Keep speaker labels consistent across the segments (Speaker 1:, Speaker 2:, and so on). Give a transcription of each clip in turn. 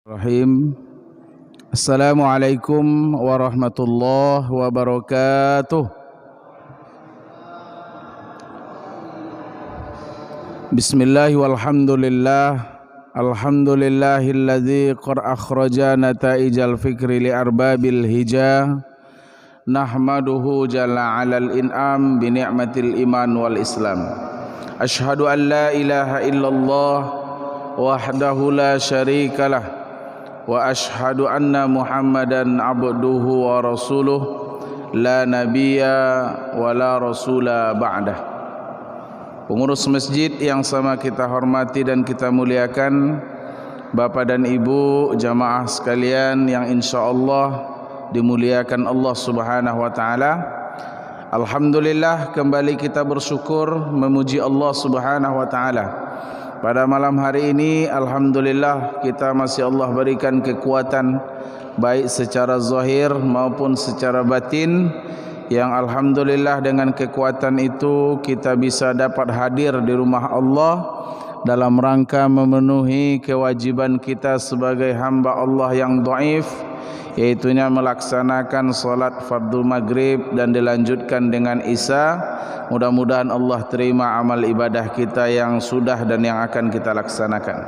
Speaker 1: Rahim. Assalamualaikum warahmatullahi wabarakatuh. Bismillah walhamdulillah. Alhamdulillahilladzi qad akhraja nataijal fikri li arbabil hijah. Nahmaduhu jalla alal in'am bi ni'matil iman wal islam. Ashhadu an la ilaha illallah wahdahu la syarikalah wa ashhadu anna Muhammadan abduhu wa rasuluh la nabiyya wa la rasula ba'dah. Pengurus masjid yang sama kita hormati dan kita muliakan, Bapak dan Ibu jamaah sekalian yang insyaallah dimuliakan Allah Subhanahu wa taala. Alhamdulillah, kembali kita bersyukur memuji Allah Subhanahu wa taala. Pada malam hari ini alhamdulillah kita masih Allah berikan kekuatan baik secara zahir maupun secara batin, yang alhamdulillah dengan kekuatan itu kita bisa dapat hadir di rumah Allah dalam rangka memenuhi kewajiban kita sebagai hamba Allah yang dhaif, yaitunya melaksanakan salat fardhu maghrib dan dilanjutkan dengan isya. Mudah-mudahan Allah terima amal ibadah kita yang sudah dan yang akan kita laksanakan.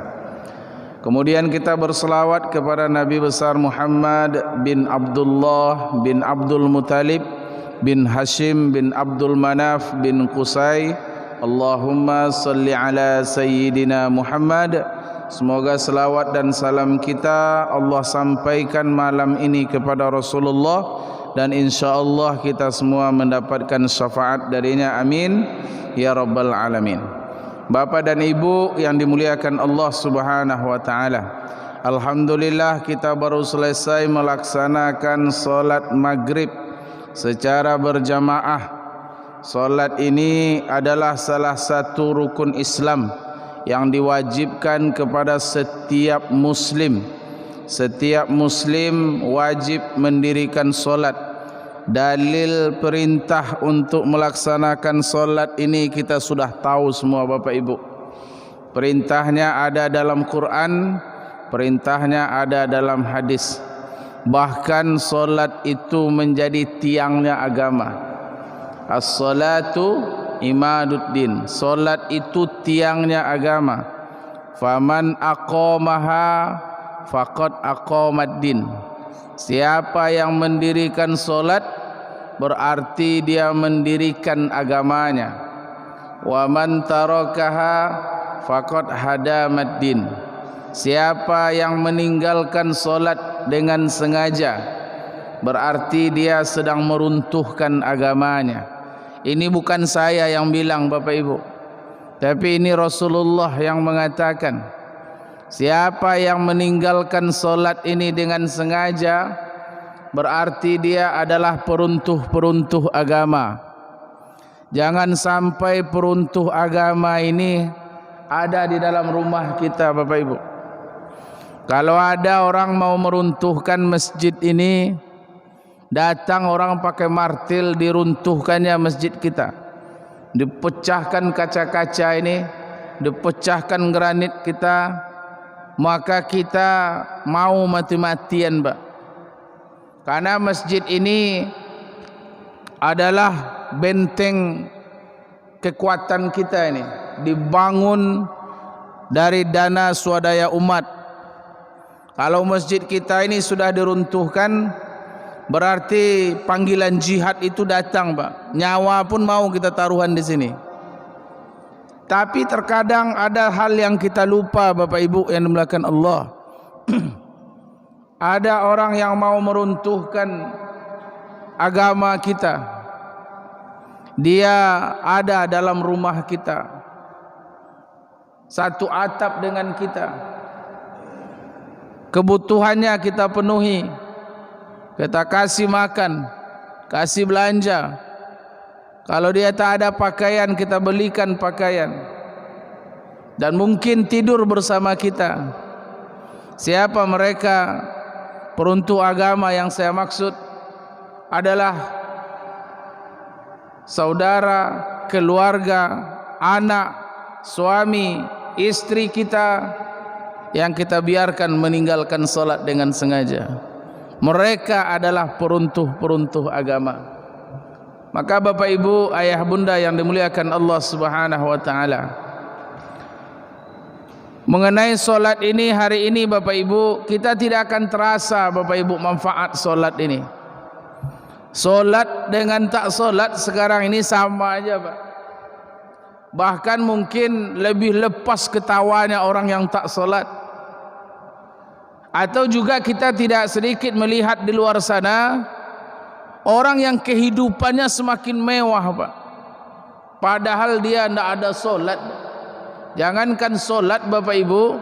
Speaker 1: Kemudian kita berselawat kepada Nabi besar Muhammad bin Abdullah bin Abdul Muttalib bin Hashim bin Abdul Manaf bin Qusay. Allahumma salli ala Sayyidina Muhammad. Semoga selawat dan salam kita Allah sampaikan malam ini kepada Rasulullah, dan insyaallah kita semua mendapatkan syafaat darinya, amin ya rabbal alamin. Bapak dan Ibu yang dimuliakan Allah Subhanahu wa taala, alhamdulillah kita baru selesai melaksanakan salat maghrib secara berjamaah. Salat ini adalah salah satu rukun Islam yang diwajibkan kepada setiap muslim. Setiap muslim wajib mendirikan solat. Dalil perintah untuk melaksanakan solat ini kita sudah tahu semua Bapak Ibu. Perintahnya ada dalam Quran, perintahnya ada dalam hadis. Bahkan solat itu menjadi tiangnya agama. As-salatu imaduddin. Solat itu tiangnya agama. Faman aqamaha faqad aqamaddin. Siapa yang mendirikan solat berarti dia mendirikan agamanya. Wa man tarakaha faqad hadamaddin. Siapa yang meninggalkan solat dengan sengaja berarti dia sedang meruntuhkan agamanya. Ini bukan saya yang bilang Bapak Ibu, tapi ini Rasulullah yang mengatakan, siapa yang meninggalkan solat ini dengan sengaja berarti dia adalah peruntuh-peruntuh agama. Jangan sampai peruntuh agama ini ada di dalam rumah kita Bapak Ibu. Kalau ada orang mau meruntuhkan masjid ini, datang orang pakai martil, diruntuhkannya masjid kita, dipecahkan kaca-kaca ini, dipecahkan granit kita, maka kita mau mati-matian Pak. Karena masjid ini adalah benteng kekuatan kita, ini dibangun dari dana swadaya umat. Kalau masjid kita ini sudah diruntuhkan, berarti panggilan jihad itu datang Pak. Nyawa pun mau kita taruhan di sini. Tapi terkadang ada hal yang kita lupa Bapak Ibu yang dimuliakan Allah. Ada orang yang mau meruntuhkan agama kita. Dia ada dalam rumah kita, satu atap dengan kita. Kebutuhannya kita penuhi, kita kasih makan, kasih belanja. Kalau dia tak ada pakaian, kita belikan pakaian, dan mungkin tidur bersama kita. Siapa mereka? Peruntuh agama yang saya maksud adalah saudara, keluarga, anak, suami, istri kita yang kita biarkan meninggalkan solat dengan sengaja. Mereka adalah peruntuh-peruntuh agama. Maka Bapak Ibu, ayah bunda yang dimuliakan Allah Subhanahu wa taala, mengenai solat ini hari ini Bapak Ibu, kita tidak akan terasa Bapak Ibu manfaat solat ini. Solat dengan tak solat sekarang ini sama aja Pak. Bahkan mungkin lebih lepas ketawanya orang yang tak solat. Atau juga kita tidak sedikit melihat di luar sana orang yang kehidupannya semakin mewah Pak, padahal dia tidak ada solat. Jangankan solat Bapak Ibu,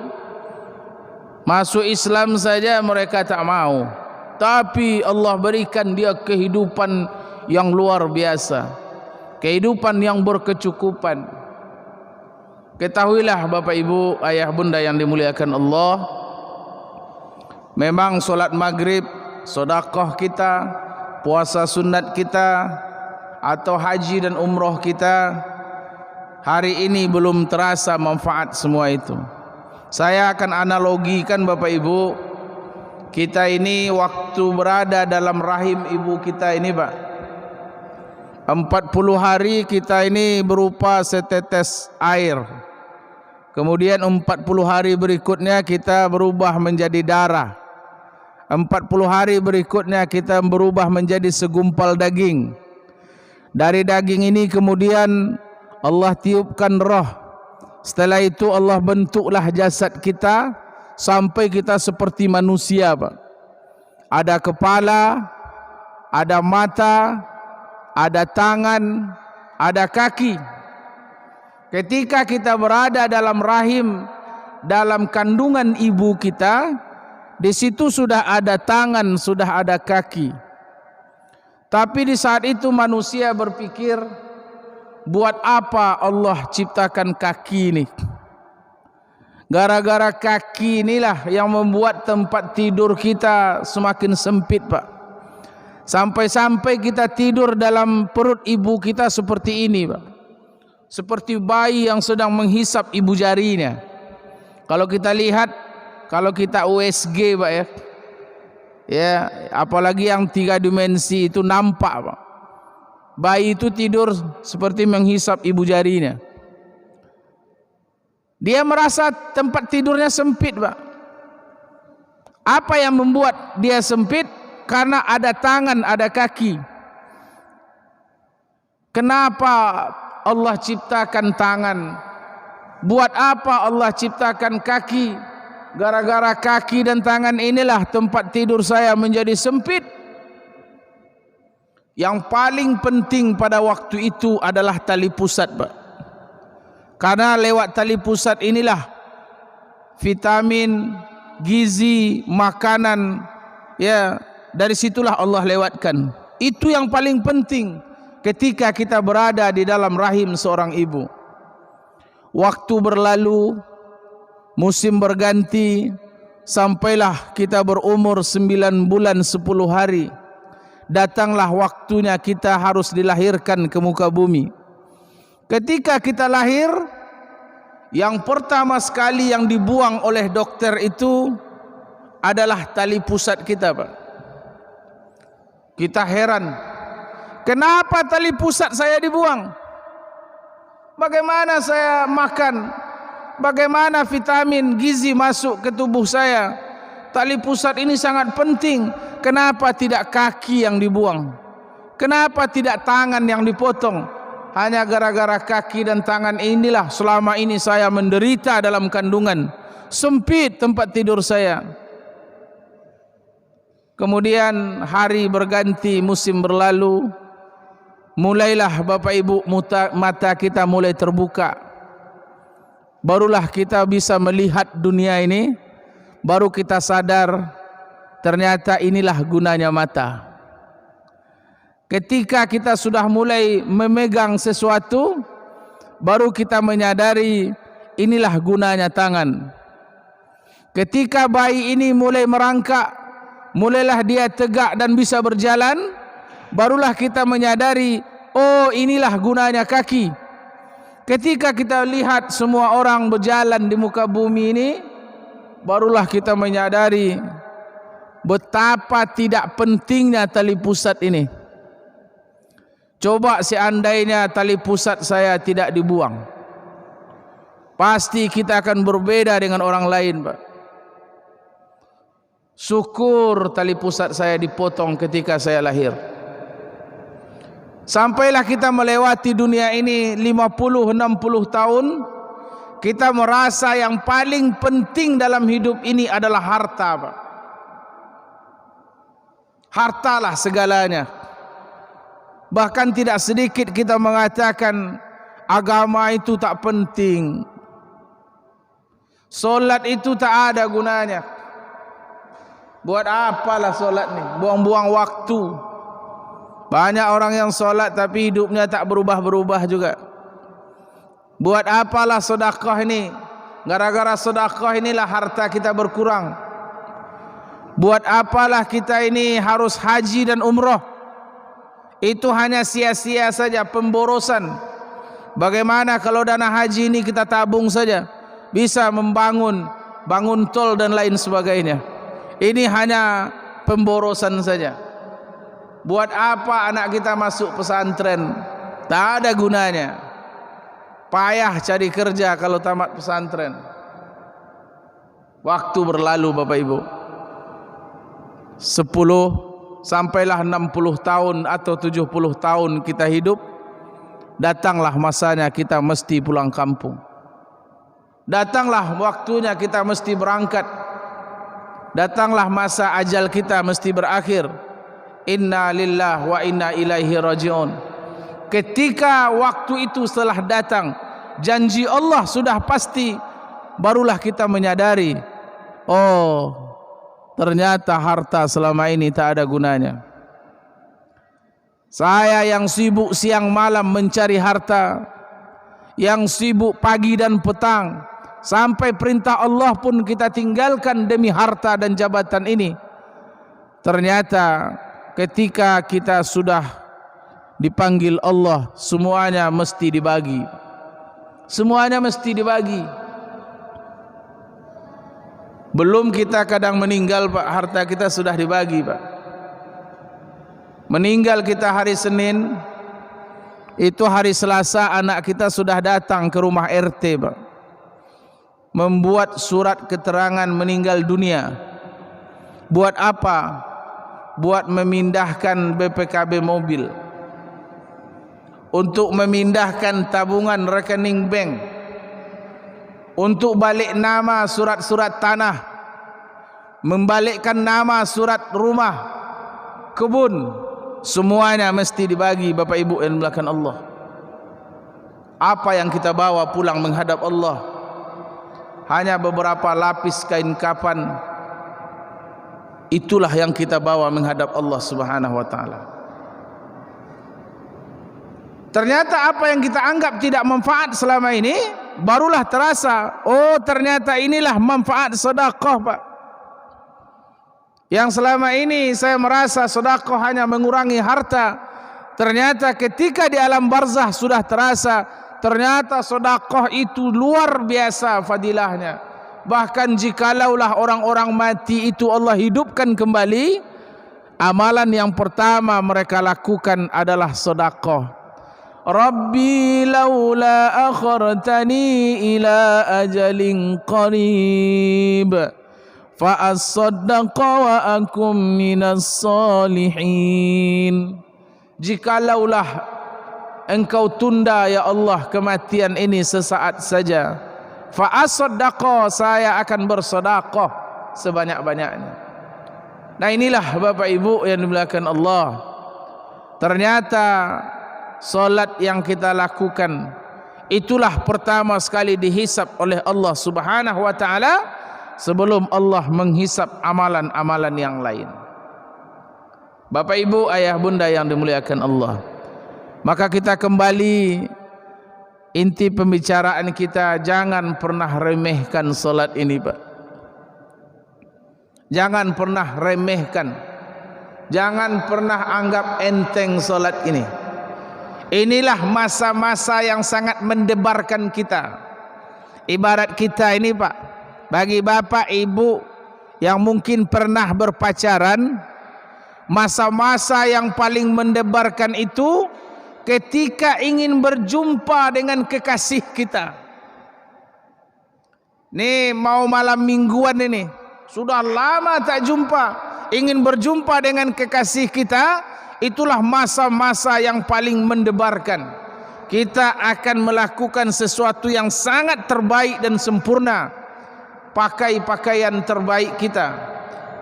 Speaker 1: masuk Islam saja mereka tak mau. Tapi Allah berikan dia kehidupan yang luar biasa, kehidupan yang berkecukupan. Ketahuilah Bapak Ibu, ayah bunda yang dimuliakan Allah, memang solat maghrib, sedekah kita, puasa sunat kita, atau haji dan umroh kita, hari ini belum terasa manfaat semua itu. Saya akan analogikan Bapak Ibu, kita ini waktu berada dalam rahim ibu kita ini Pak, 40 hari kita ini berupa setetes air. Kemudian 40 hari berikutnya kita berubah menjadi darah. 40 hari berikutnya kita berubah menjadi segumpal daging. Dari daging ini kemudian Allah tiupkan roh. Setelah itu Allah bentuklah jasad kita sampai kita seperti manusia Pak. Ada kepala, ada mata, ada tangan, ada kaki. Ketika kita berada dalam rahim, dalam kandungan ibu kita, di situ sudah ada tangan, sudah ada kaki. Tapi di saat itu manusia berpikir, buat apa Allah ciptakan kaki ini? Gara-gara kaki inilah yang membuat tempat tidur kita semakin sempit Pak. Sampai-sampai kita tidur dalam perut ibu kita seperti ini Pak, seperti bayi yang sedang menghisap ibu jarinya. Kalau kita lihat, kalau kita USG Pak ya, apalagi yang 3 dimensi itu nampak Pak, bayi itu tidur seperti menghisap ibu jarinya. Dia merasa tempat tidurnya sempit Pak. Apa yang membuat dia sempit? Karena ada tangan, ada kaki. Kenapa Allah ciptakan tangan? Buat apa Allah ciptakan kaki? Gara-gara kaki dan tangan inilah tempat tidur saya menjadi sempit. Yang paling penting pada waktu itu adalah tali pusat Pak. Karena lewat tali pusat inilah vitamin, gizi, makanan, ya, dari situlah Allah lewatkan. Itu yang paling penting ketika kita berada di dalam rahim seorang ibu. Waktu berlalu, musim berganti, sampailah kita berumur 9 bulan 10 hari. Datanglah waktunya kita harus dilahirkan ke muka bumi. Ketika kita lahir, yang pertama sekali yang dibuang oleh dokter itu adalah tali pusat kita Pak. Kita heran, kenapa tali pusat saya dibuang? Bagaimana saya makan? Bagaimana vitamin, gizi masuk ke tubuh saya? Tali pusat ini sangat penting. Kenapa tidak kaki yang dibuang? Kenapa tidak tangan yang dipotong? Hanya gara-gara kaki dan tangan inilah selama ini saya menderita dalam kandungan. Sempit tempat tidur saya. Kemudian hari berganti, musim berlalu, mulailah Bapak Ibu mata kita mulai terbuka. Barulah kita bisa melihat dunia ini. Baru kita sadar ternyata inilah gunanya mata. Ketika kita sudah mulai memegang sesuatu, baru kita menyadari inilah gunanya tangan. Ketika bayi ini mulai merangkak, mulailah dia tegak dan bisa berjalan, barulah kita menyadari, oh inilah gunanya kaki. Ketika kita lihat semua orang berjalan di muka bumi ini, barulah kita menyadari betapa tidak pentingnya tali pusat ini. Coba seandainya tali pusat saya tidak dibuang, pasti kita akan berbeda dengan orang lain, Pak. Syukur tali pusat saya dipotong ketika saya lahir. Sampailah kita melewati dunia ini 50-60 tahun, kita merasa yang paling penting dalam hidup ini adalah harta, Pak. Hartalah segalanya. Bahkan tidak sedikit kita mengatakan agama itu tak penting, solat itu tak ada gunanya. Buat apalah solat ni? Buang-buang waktu. Banyak orang yang solat tapi hidupnya tak berubah-berubah juga. Buat apalah sedekah ini? Gara-gara sedekah inilah harta kita berkurang. Buat apalah kita ini harus haji dan umrah? Itu hanya sia-sia saja, pemborosan. Bagaimana kalau dana haji ini kita tabung saja, bisa bangun tol dan lain sebagainya. Ini hanya pemborosan saja. Buat apa anak kita masuk pesantren? Tak ada gunanya. Payah cari kerja kalau tamat pesantren. Waktu berlalu Bapak Ibu, 10 sampailah 60 tahun atau 70 tahun kita hidup, datanglah masanya kita mesti pulang kampung. Datanglah waktunya kita mesti berangkat. Datanglah masa ajal kita mesti berakhir. Inna lillahi wa inna ilaihi raji'un. Ketika waktu itu setelah datang, janji Allah sudah pasti, barulah kita menyadari, oh, ternyata harta selama ini tak ada gunanya. Saya yang sibuk siang malam mencari harta, yang sibuk pagi dan petang, sampai perintah Allah pun kita tinggalkan demi harta dan jabatan ini. Ternyata ketika kita sudah dipanggil Allah, semuanya mesti dibagi. Semuanya mesti dibagi. Belum kita kadang meninggal, Pak, harta kita sudah dibagi, Pak. Meninggal kita hari Senin, itu hari Selasa anak kita sudah datang ke rumah RT, Pak, membuat surat keterangan meninggal dunia. Buat apa? Buat memindahkan BPKB mobil, untuk memindahkan tabungan rekening bank, untuk balik nama surat-surat tanah, membalikkan nama surat rumah, kebun, semuanya mesti dibagi Bapak Ibu yang dimuliakan Allah. Apa yang kita bawa pulang menghadap Allah? Hanya beberapa lapis kain kafan. Itulah yang kita bawa menghadap Allah Subhanahu wa taala. Ternyata apa yang kita anggap tidak manfaat selama ini, barulah terasa, oh ternyata inilah manfaat sedekah, Pak. Yang selama ini saya merasa sedekah hanya mengurangi harta, ternyata ketika di alam barzah sudah terasa, ternyata sedekah itu luar biasa fadilahnya. Bahkan jikalaulah orang-orang mati itu Allah hidupkan kembali, amalan yang pertama mereka lakukan adalah sedekah. Rabbi laula akhartani ila ajalin qarib fa asaddaqa wa akum minas salihin. Jikalaulah engkau tunda ya Allah kematian ini sesaat saja, fa asaddaqa, saya akan bersedekah sebanyak-banyaknya. Nah inilah Bapak Ibu yang dimuliakan Allah. Ternyata salat yang kita lakukan itulah pertama sekali dihisap oleh Allah Subhanahu wa taala sebelum Allah menghisap amalan-amalan yang lain. Bapak Ibu, ayah bunda yang dimuliakan Allah, maka kita kembali inti pembicaraan kita, jangan pernah remehkan salat ini, Pak. Jangan pernah remehkan, jangan pernah anggap enteng salat ini. Inilah masa-masa yang sangat mendebarkan kita. Ibarat kita ini, Pak, bagi bapak ibu yang mungkin pernah berpacaran, masa-masa yang paling mendebarkan itu ketika ingin berjumpa dengan kekasih kita. Nih mau malam mingguan ini, sudah lama tak jumpa, ingin berjumpa dengan kekasih kita, itulah masa-masa yang paling mendebarkan. Kita akan melakukan sesuatu yang sangat terbaik dan sempurna. Pakai pakaian terbaik kita,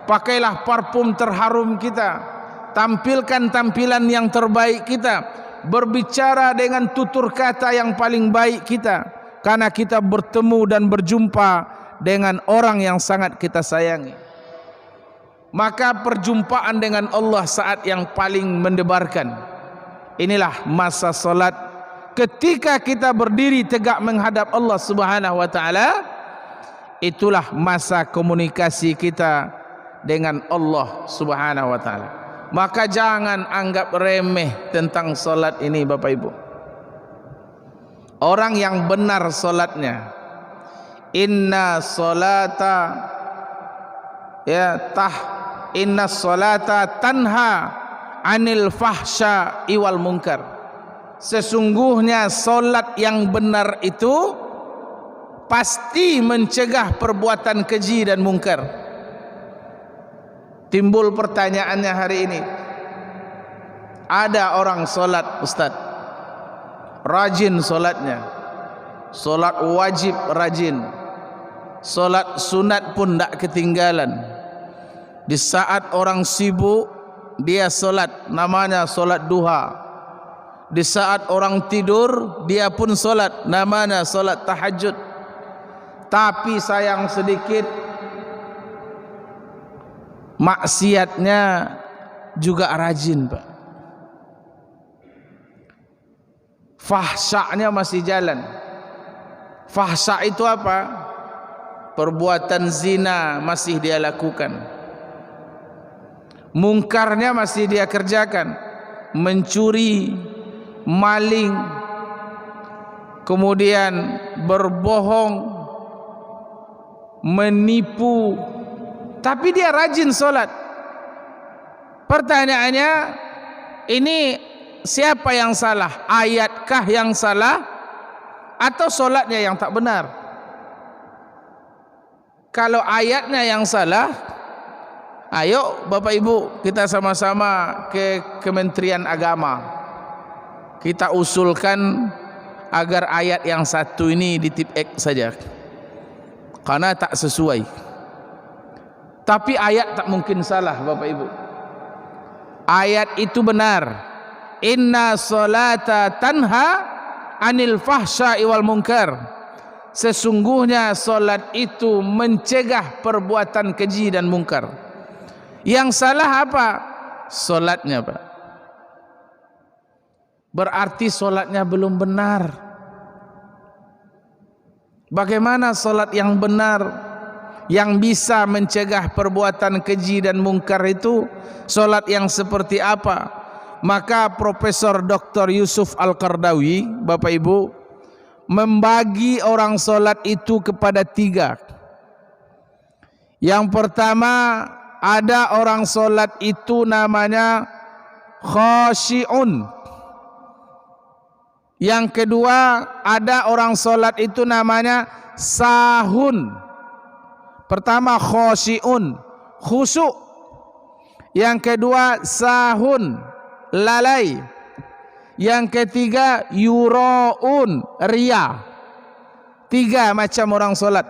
Speaker 1: pakailah parfum terharum kita, tampilkan tampilan yang terbaik kita, berbicara dengan tutur kata yang paling baik kita, karena kita bertemu dan berjumpa dengan orang yang sangat kita sayangi. Maka perjumpaan dengan Allah saat yang paling mendebarkan. Inilah masa solat. Ketika kita berdiri tegak menghadap Allah Subhanahu wa taala, itulah masa komunikasi kita dengan Allah Subhanahu wa taala. Maka jangan anggap remeh tentang solat ini Bapak Ibu. Orang yang benar solatnya, inna solata tanha anil fahsya iwal munkar. Sesungguhnya solat yang benar itu pasti mencegah perbuatan keji dan mungkar. Timbul pertanyaannya hari ini, ada orang solat Ustaz, rajin solatnya, solat wajib rajin, solat sunat pun tak ketinggalan. Di saat orang sibuk dia solat, namanya solat duha. Di saat orang tidur dia pun solat, namanya solat tahajud. Tapi sayang sedikit, maksiatnya juga rajin Pak. Fahsya'nya masih jalan. Fahsya' itu apa? Perbuatan zina masih dia lakukan, mungkarnya masih dia kerjakan, mencuri, maling, kemudian berbohong, menipu, tapi dia rajin solat. Pertanyaannya, ini siapa yang salah? Ayatkah yang salah atau solatnya yang tak benar? Kalau ayatnya yang salah, ayo Bapak Ibu kita sama-sama ke Kementerian Agama, kita usulkan agar ayat yang satu ini ditip-ek saja, karena tak sesuai. Tapi ayat tak mungkin salah Bapak Ibu. Ayat itu benar. Inna solata tanha anil fahsya'i wal munkar. Sesungguhnya solat itu mencegah perbuatan keji dan mungkar. Yang salah apa? Solatnya Pak. Berarti solatnya belum benar. Bagaimana solat yang benar, yang bisa mencegah perbuatan keji dan mungkar itu? Solat yang seperti apa? Maka Profesor Dr. Yusuf Al-Qardawi, Bapak Ibu, membagi orang solat itu kepada 3. Yang pertama, ada orang solat itu namanya khasyi'un. Yang kedua, ada orang solat itu namanya sahun. Pertama khasyi'un, khusyuk. Yang kedua sahun, lalai. Yang ketiga yura'un, riya. 3 macam orang solat.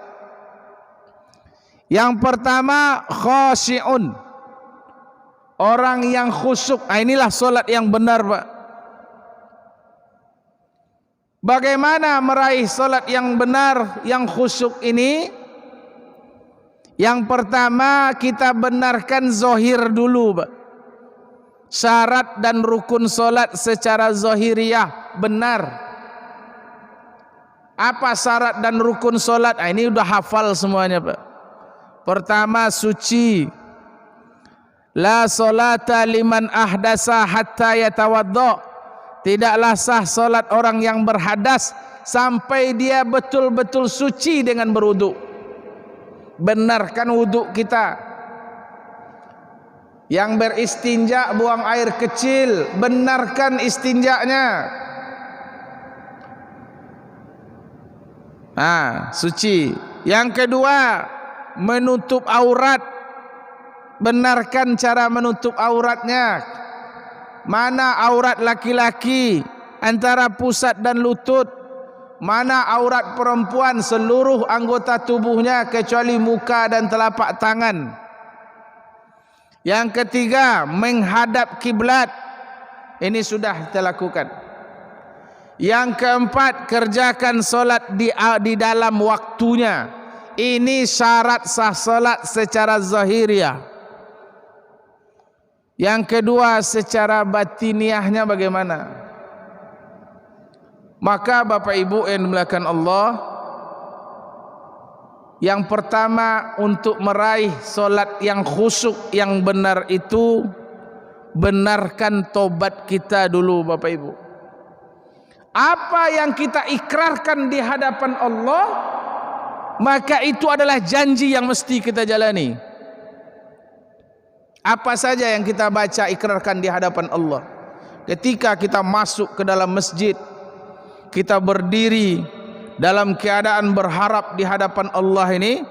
Speaker 1: Yang pertama khasyi'un, orang yang khusyuk. Inilah solat yang benar Pak. Bagaimana meraih solat yang benar, yang khusyuk ini? Yang pertama kita benarkan zohir dulu Pak. Syarat dan rukun solat secara zohiriyah benar. Apa syarat dan rukun solat? Ini udah hafal semuanya Pak. Pertama, suci. La solata liman ahdasa hatta yatawadda. Tidaklah sah solat orang yang berhadas sampai dia betul-betul suci dengan berwudu. benarkan wuduk kita. Yang beristinja buang air kecil, benarkan istinjaknya. Suci. Yang kedua, menutup aurat, benarkan cara menutup auratnya. Mana aurat laki-laki antara pusat dan lutut, mana aurat perempuan seluruh anggota tubuhnya kecuali muka dan telapak tangan. Yang ketiga, menghadap kiblat. Ini sudah kita lakukan. Yang keempat, kerjakan solat di dalam waktunya. Ini syarat sah solat secara zahiriah. Yang kedua, secara batiniahnya bagaimana? Maka Bapak Ibu yang dimuliakan Allah, yang pertama untuk meraih solat yang khusyuk yang benar itu, benarkan tobat kita dulu Bapak Ibu. Apa yang kita ikrarkan di hadapan Allah, maka itu adalah janji yang mesti kita jalani. Apa saja yang kita baca ikrarkan di hadapan Allah. Ketika kita masuk ke dalam masjid, kita berdiri dalam keadaan berharap di hadapan Allah ini,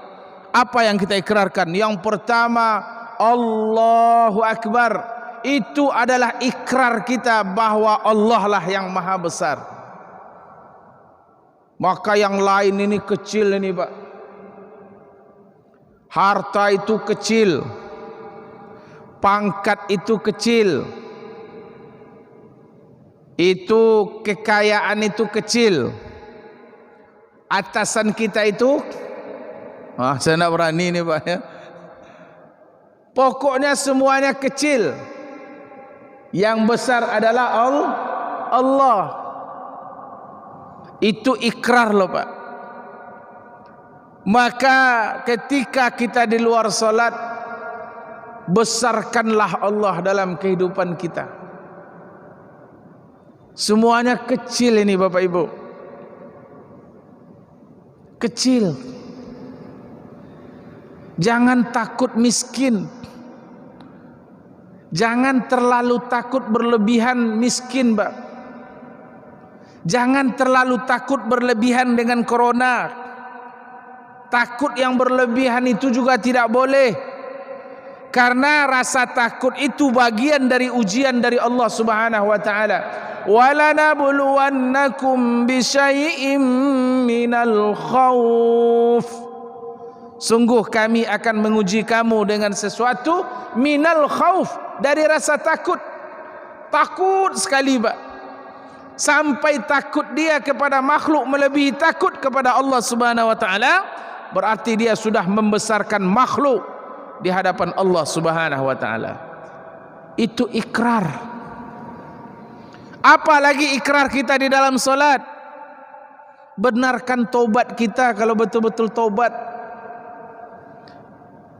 Speaker 1: apa yang kita ikrarkan? Yang pertama, Allahu Akbar. Itu adalah ikrar kita bahwa Allah lah yang maha besar. Maka yang lain ini kecil ini Pak. Harta itu kecil, pangkat itu kecil, itu kekayaan itu kecil, atasan kita itu saya nak berani ni Pak ya. Pokoknya semuanya kecil. Yang besar adalah Allah. Itu ikrar loh Pak. Maka ketika kita di luar salat, besarkanlah Allah dalam kehidupan kita. Semuanya kecil ini Bapak Ibu. Kecil. Jangan takut miskin. Jangan terlalu takut berlebihan miskin, Pak. Jangan terlalu takut berlebihan dengan corona. Takut yang berlebihan itu juga tidak boleh. Karena rasa takut itu bagian dari ujian dari Allah Subhanahu wa taala. وَلَنَبْلُوَنَّكُمْ بِشَيْءٍ مِّنَ الْخَوْفِ. Sungguh kami akan menguji kamu dengan sesuatu minal khauf, dari rasa takut. Takut sekali, Pak. Sampai takut dia kepada makhluk melebihi takut kepada Allah Subhanahu wa taala, berarti dia sudah membesarkan makhluk di hadapan Allah Subhanahu wa taala. Itu ikrar. Apalagi ikrar kita di dalam salat. Benarkan taubat kita kalau betul-betul taubat.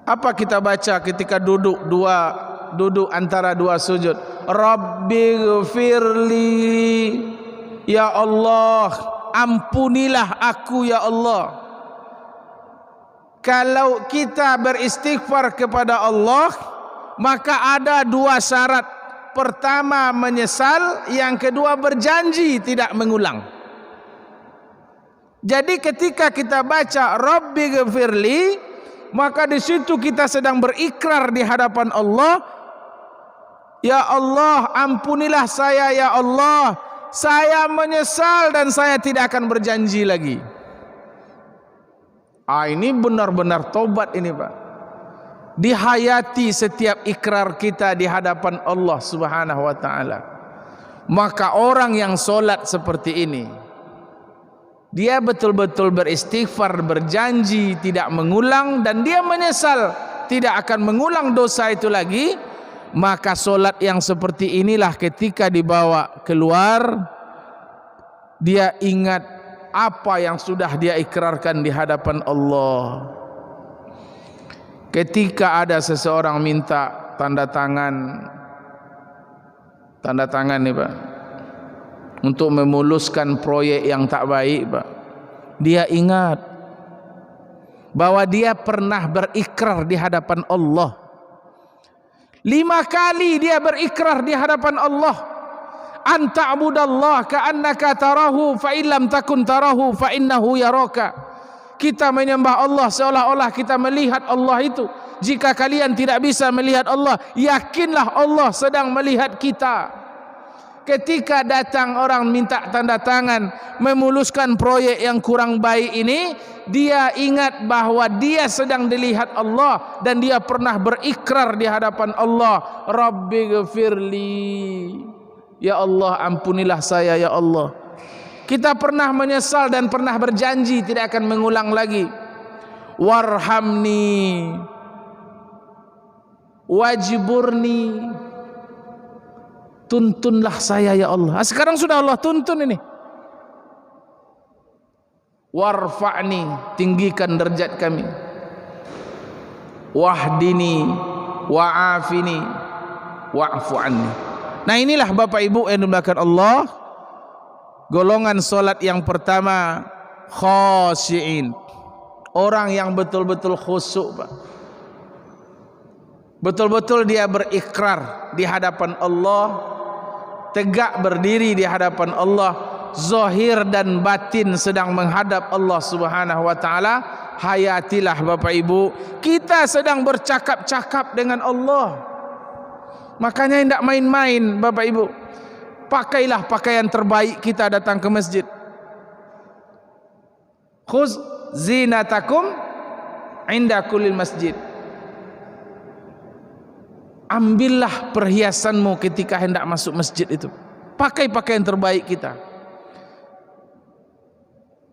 Speaker 1: Apa kita baca ketika duduk antara dua sujud? Rabbighfirli, ya Allah, ampunilah aku ya Allah. Kalau kita beristighfar kepada Allah, maka ada dua syarat. Pertama menyesal, yang kedua berjanji tidak mengulang. Jadi ketika kita baca Rabbighfirli, maka di situ kita sedang berikrar di hadapan Allah, ya Allah, ampunilah saya ya Allah, saya menyesal dan saya tidak akan berjanji lagi. Ini benar-benar tobat ini, Pak. Dihayati setiap ikrar kita di hadapan Allah Subhanahu wa taala. Maka orang yang solat seperti ini, dia betul-betul beristighfar, berjanji tidak mengulang, dan dia menyesal tidak akan mengulang dosa itu lagi. Maka solat yang seperti inilah ketika dibawa keluar, dia ingat apa yang sudah dia ikrarkan di hadapan Allah. Ketika ada seseorang minta tanda tangan nih Pak, untuk memuluskan proyek yang tak baik, Pak, dia ingat bahwa dia pernah berikrar di hadapan Allah. 5 kali dia berikrar di hadapan Allah. An ta'budallah ka'annaka tarahu fa illam takun tarahu fa innahu yaraka. Kita menyembah Allah seolah-olah kita melihat Allah itu. Jika kalian tidak bisa melihat Allah, yakinlah Allah sedang melihat kita. Ketika datang orang minta tanda tangan memuluskan proyek yang kurang baik ini, dia ingat bahwa dia sedang dilihat Allah dan dia pernah berikrar di hadapan Allah, Rabbighfirli, ya Allah ampunilah saya ya Allah. Kita pernah menyesal dan pernah berjanji tidak akan mengulang lagi. Warhamni wajburni, tuntunlah saya ya Allah. Sekarang sudah Allah tuntun ini. Warfa'ni, tinggikan derajat kami. Wahdini wa'afini wa'fu anni. Nah inilah Bapak Ibu yang dimuliakan Allah, golongan solat yang pertama, khasyi'in, orang yang betul-betul khusyuk, Pak. Betul-betul dia berikrar di hadapan Allah, tegak berdiri di hadapan Allah, zahir dan batin sedang menghadap Allah Subhanahu wa taala. Hayatilah Bapak Ibu, kita sedang bercakap-cakap dengan Allah. Makanya tidak main-main Bapak Ibu. Pakailah pakaian terbaik kita datang ke masjid. Khuz zinatakum inda kullil masjid. Ambillah perhiasanmu ketika hendak masuk masjid itu. Pakai pakaian terbaik kita.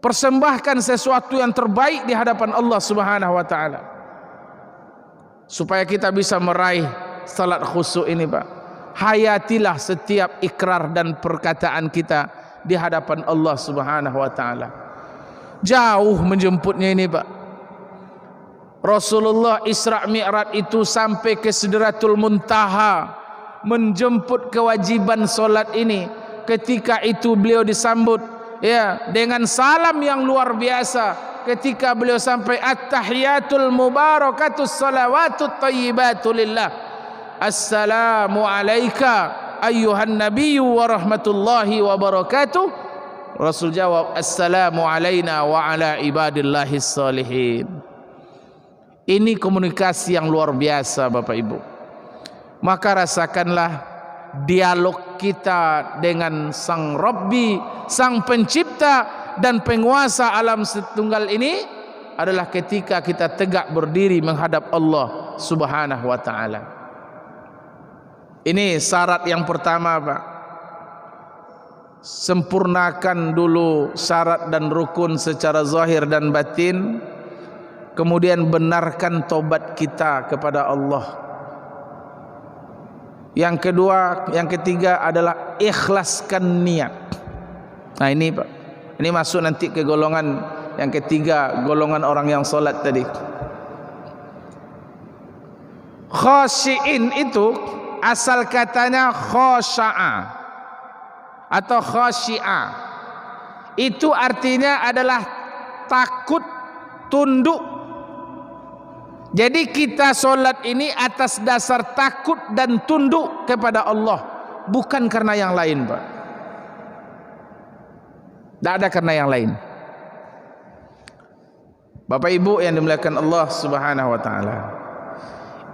Speaker 1: Persembahkan sesuatu yang terbaik di hadapan Allah Subhanahu wa taala. Supaya kita bisa meraih salat khusyuk ini, Pak. Hayatilah setiap ikrar dan perkataan kita di hadapan Allah Subhanahu wa taala. Jauh menjemputnya ini, Pak. Rasulullah Isra Mi'raj itu sampai ke Sidratul Muntaha menjemput kewajiban solat ini. Ketika itu beliau disambut ya dengan salam yang luar biasa. Ketika beliau sampai at-tahiyatul mubarakatus salawatut thayyibatu lillah. Assalamu alayka ayyuhan nabiyyu wa rahmatullahi wa barakatuh. Rasul jawab, assalamu alayna wa ala ibadillahis salihin. Ini komunikasi yang luar biasa Bapak Ibu. Maka rasakanlah dialog kita dengan Sang Rabbi, Sang Pencipta dan Penguasa alam setunggal ini adalah ketika kita tegak berdiri menghadap Allah Subhanahu wa taala. Ini syarat yang pertama, Pak. Sempurnakan dulu syarat dan rukun secara zahir dan batin. Kemudian benarkan tobat kita kepada Allah. Yang kedua, yang ketiga adalah ikhlaskan niat. Nah ini Pak, ini masuk nanti ke golongan yang ketiga, golongan orang yang solat tadi. Khasyi'in itu asal katanya khasya'a atau khasyi'a. Itu artinya adalah takut, tunduk. Jadi kita solat ini atas dasar takut dan tunduk kepada Allah, bukan karena yang lain, Pak. Tidak ada karena yang lain. Bapak Ibu yang dimuliakan Allah Subhanahu wa taala.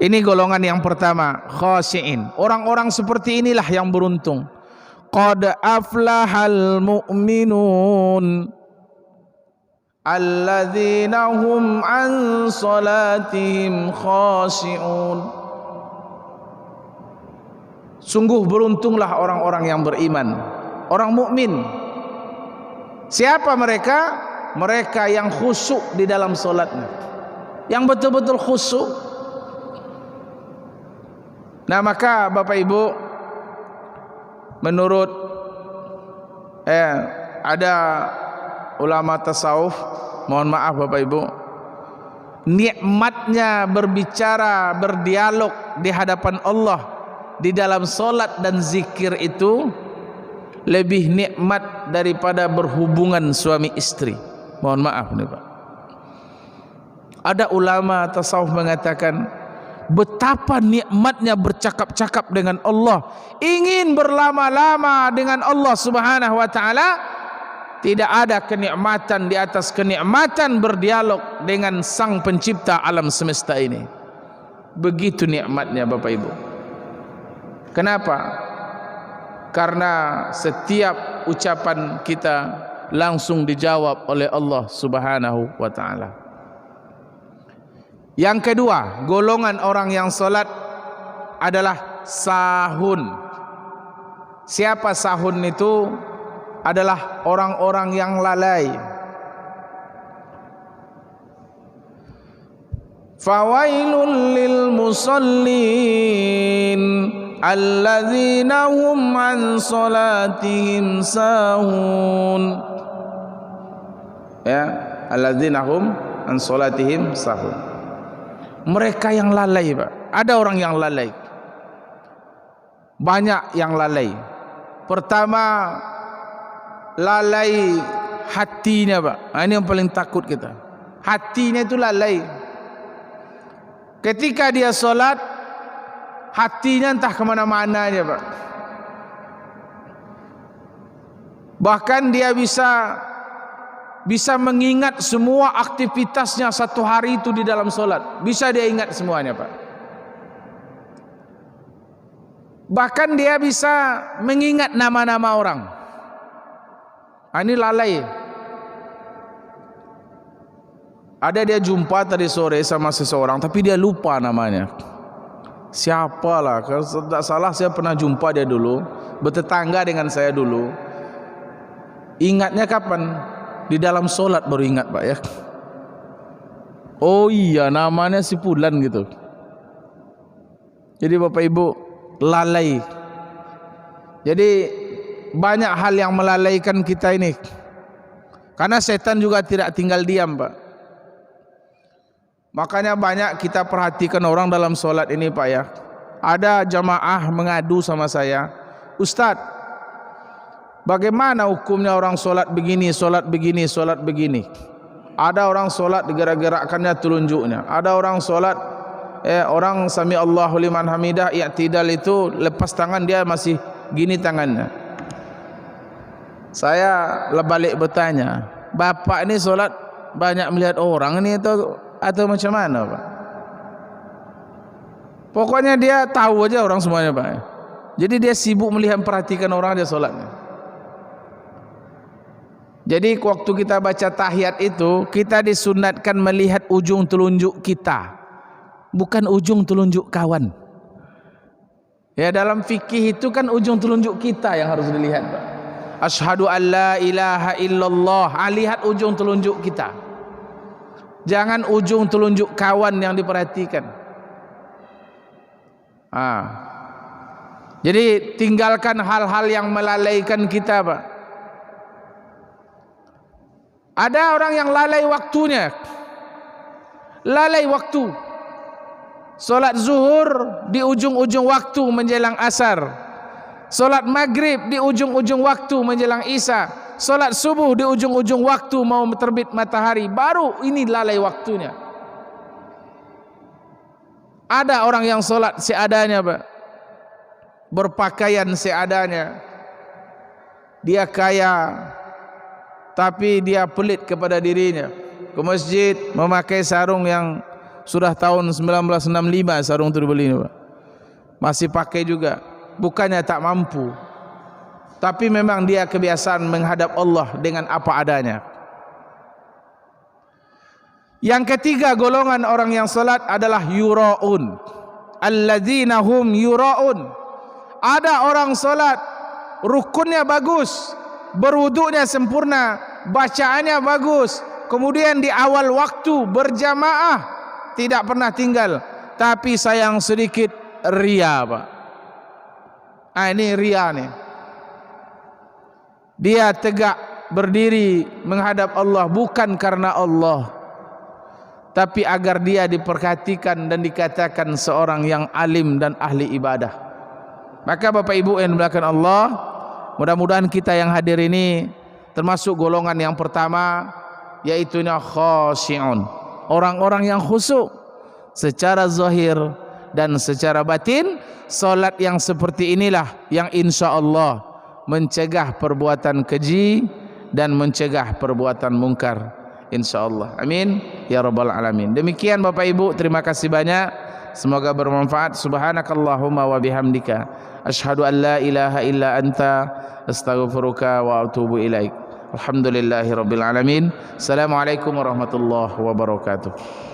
Speaker 1: Ini golongan yang pertama, khasyi'in. Orang-orang seperti inilah yang beruntung. Qad aflahal mu'minun alladzina hum an salatihim khashi'un. Sungguh beruntunglah orang-orang yang beriman, orang mukmin. Siapa mereka? Mereka yang khusyuk di dalam salatnya, yang betul-betul khusyuk. Nah maka Bapak Ibu, menurut ada ulama tasawuf, mohon maaf Bapak Ibu, nikmatnya berbicara, berdialog di hadapan Allah di dalam solat dan zikir itu lebih nikmat daripada berhubungan suami istri. Mohon maaf nih Pak. Ada ulama tasawuf mengatakan betapa nikmatnya bercakap-cakap dengan Allah, ingin berlama-lama dengan Allah Subhanahu wa taala. Tidak ada kenikmatan di atas kenikmatan berdialog dengan Sang Pencipta alam semesta ini. Begitu nikmatnya Bapak Ibu. Kenapa? Karena setiap ucapan kita langsung dijawab oleh Allah Subhanahu wa taala. Yang kedua, golongan orang yang salat adalah sahun. Siapa sahun itu? Adalah orang-orang yang lalai. Fawailul lil musallin alladzina hum an salatihim sahun. Ya, alladzina hum an salatihim sahun. Mereka yang lalai, Pak. Ada orang yang lalai. Banyak yang lalai. Pertama, lalai hatinya, Pak. Ini yang paling takut kita. Hatinya itu lalai. Ketika dia solat, hatinya entah kemana-mana aja, Pak. Bahkan dia bisa mengingat semua aktivitasnya satu hari itu di dalam solat. Bisa dia ingat semuanya, Pak. Bahkan dia bisa mengingat nama-nama orang. Ini lalai. Ada dia jumpa tadi sore sama seseorang, tapi dia lupa namanya. Siapalah? Kalau tidak salah saya pernah jumpa dia dulu, bertetangga dengan saya dulu. Ingatnya kapan? Di dalam solat baru ingat, Pak, ya. Oh iya, namanya si Fulan gitu. Jadi Bapak Ibu, lalai. Jadi banyak hal yang melalaikan kita ini. Karena setan juga tidak tinggal diam, Pak. Makanya banyak kita perhatikan orang dalam solat ini, Pak, ya. Ada jamaah mengadu sama saya, Ustadz, bagaimana hukumnya orang solat begini, solat begini, solat begini. Ada orang solat digerak-gerakkannya telunjuknya. Ada orang solat orang sami Allahu liman hamidah, i'tidal itu lepas tangan dia masih gini tangannya. Saya balik bertanya, Bapak ini solat banyak melihat orang ini atau macam mana, Pak? Pokoknya dia tahu aja orang semuanya, Pak. Jadi dia sibuk melihat, perhatikan orang aja solatnya. Jadi waktu kita baca tahiyat itu, kita disunatkan melihat ujung telunjuk kita, bukan ujung telunjuk kawan. Ya, dalam fikih itu kan ujung telunjuk kita yang harus dilihat, Pak. Asyhadu an la ilaha illallah. Lihat ujung telunjuk kita. Jangan ujung telunjuk kawan yang diperhatikan. Jadi tinggalkan hal-hal yang melalaikan kita, Pak. Ada orang yang lalai waktunya. Lalai waktu. Solat zuhur di ujung-ujung waktu menjelang asar. Solat maghrib di ujung-ujung waktu menjelang isya. Solat subuh di ujung-ujung waktu mau terbit matahari. Baru ini lalai waktunya. Ada orang yang solat seadanya, Pak. Berpakaian seadanya. Dia kaya, tapi dia pelit kepada dirinya. Ke masjid memakai sarung yang sudah tahun 1965 sarung itu dibeli, Pak. Masih pakai juga. Bukannya tak mampu, tapi memang dia kebiasaan menghadap Allah dengan apa adanya. Yang ketiga golongan orang yang salat adalah yura'un. Alladzina hum yura'un. Ada orang salat, rukunnya bagus, berwuduknya sempurna, bacaannya bagus, kemudian di awal waktu berjamaah tidak pernah tinggal, tapi sayang sedikit ria, Pak. Ini ria nih. Dia tegak berdiri menghadap Allah bukan karena Allah, tapi agar dia diperhatikan dan dikatakan seorang yang alim dan ahli ibadah. Maka Bapak Ibu yang dimuliakan Allah, mudah-mudahan kita yang hadir ini termasuk golongan yang pertama, yaitu khashi'un. orang-orang yang khusyuk secara zahir dan secara batin. Solat yang seperti inilah yang insya-Allah mencegah perbuatan keji dan mencegah perbuatan mungkar, insya-Allah. Amin ya rabbal alamin. Demikian Bapak Ibu, terima kasih banyak, semoga bermanfaat. Subhanakallahumma wa bihamdika asyhadu an la ilaha illa anta astaghfiruka wa atubu ilaik. Alhamdulillahirabbil alamin. Assalamualaikum warahmatullahi wabarakatuh.